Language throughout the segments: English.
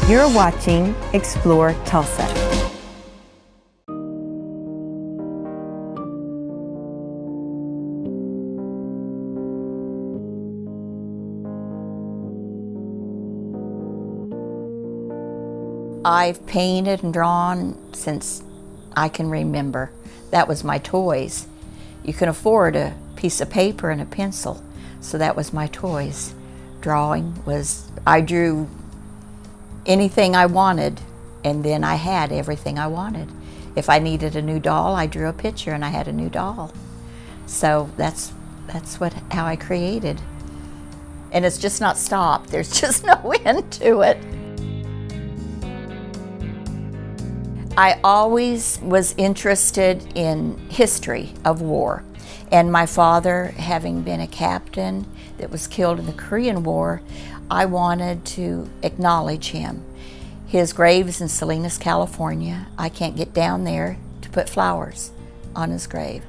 You're watching Explore Tulsa. I've painted and drawn since I can remember. That was my toys. You can afford a piece of paper and a pencil, so that was my toys. Drawing was, I drew anything I wanted, and then I had everything I wanted. If I needed a new doll, I drew a picture and I had a new doll. So that's how I created. And it's just not stopped. There's just no end to it. I always was interested in history of war, and my father, having been a captain that was killed in the Korean War, I wanted to acknowledge him. His grave is in Salinas, California. I can't get down there to put flowers on his grave.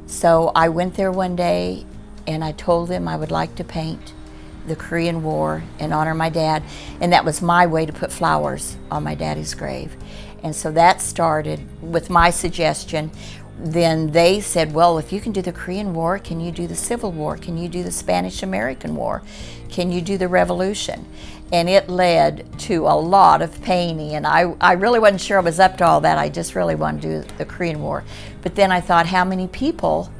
So I went there one day and I told them I would like to paint the Korean War and honor my dad, and that was my way to put flowers on my daddy's grave. And so that started with my suggestion. Then they said, well, if you can do the Korean War, can you do the Civil War? Can you do the Spanish-American War? Can you do the Revolution? And it led to a lot of painting, and I really wasn't sure I was up to all that. I just really wanted to do the Korean War. But then I thought, how many people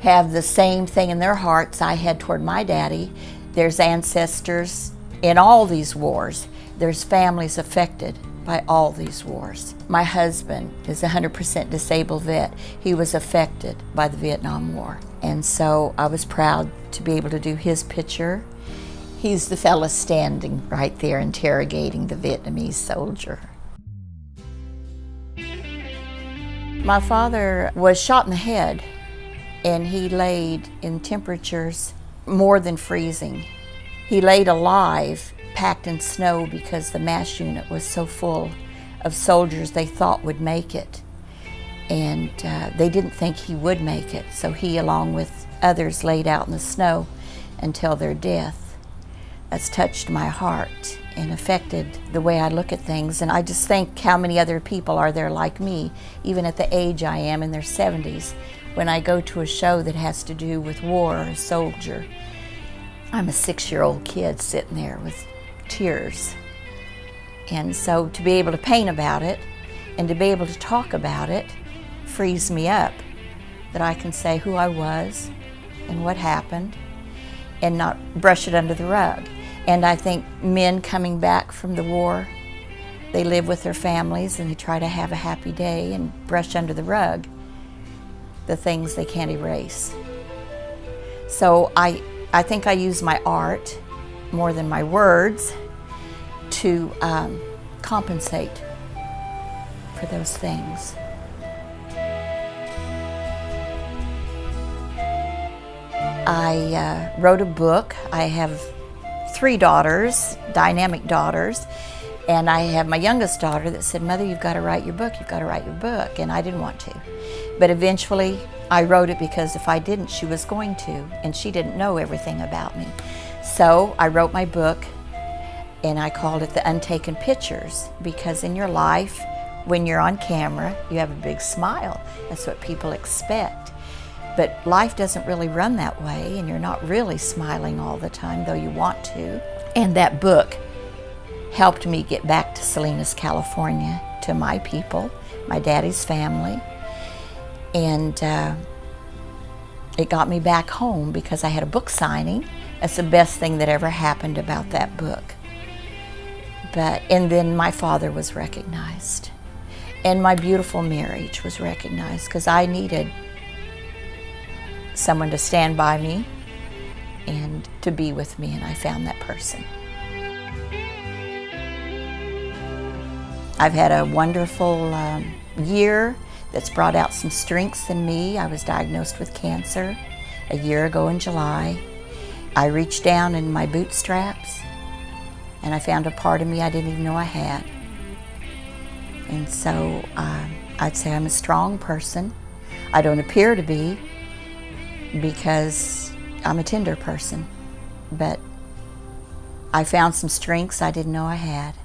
have the same thing in their hearts I had toward my daddy? There's ancestors in all these wars. There's families affected by all these wars. My husband is a 100% disabled vet. He was affected by the Vietnam War. And so I was proud to be able to do his picture. He's the fella standing right there interrogating the Vietnamese soldier. My father was shot in the head, and he laid in temperatures more than freezing. He laid alive, packed in snow, because the MASH unit was so full of soldiers they thought would make it. And they didn't think he would make it, so he, along with others, laid out in the snow until their death. That's touched my heart and affected the way I look at things. And I just think how many other people are there like me, even at the age I am, in their 70s, when I go to a show that has to do with war or a soldier. I'm a 6-year-old kid sitting there with tears. And so to be able to paint about it and to be able to talk about it frees me up, that I can say who I was and what happened and not brush it under the rug. And I think men coming back from the war, they live with their families and they try to have a happy day and brush under the rug the things they can't erase. So I think I use my art more than my words to compensate for those things. I wrote a book. I have 3 daughters, dynamic daughters, and I have my youngest daughter that said, Mother, you've got to write your book, you've got to write your book, and I didn't want to. But eventually I wrote it because if I didn't, she was going to, and she didn't know everything about me. So I wrote my book, and I called it The Untaken Pictures, because in your life, when you're on camera, you have a big smile. That's what people expect. But life doesn't really run that way, and you're not really smiling all the time, though you want to. And that book helped me get back to Salinas, California, to my people, my daddy's family. And it got me back home because I had a book signing. That's the best thing that ever happened about that book. And then my father was recognized. And my beautiful marriage was recognized, because I needed someone to stand by me and to be with me, and I found that person. I've had a wonderful year that's brought out some strengths in me. I was diagnosed with cancer a year ago in July. I reached down in my bootstraps and I found a part of me I didn't even know I had. And so I'd say I'm a strong person. I don't appear to be, because I'm a tender person, but I found some strengths I didn't know I had.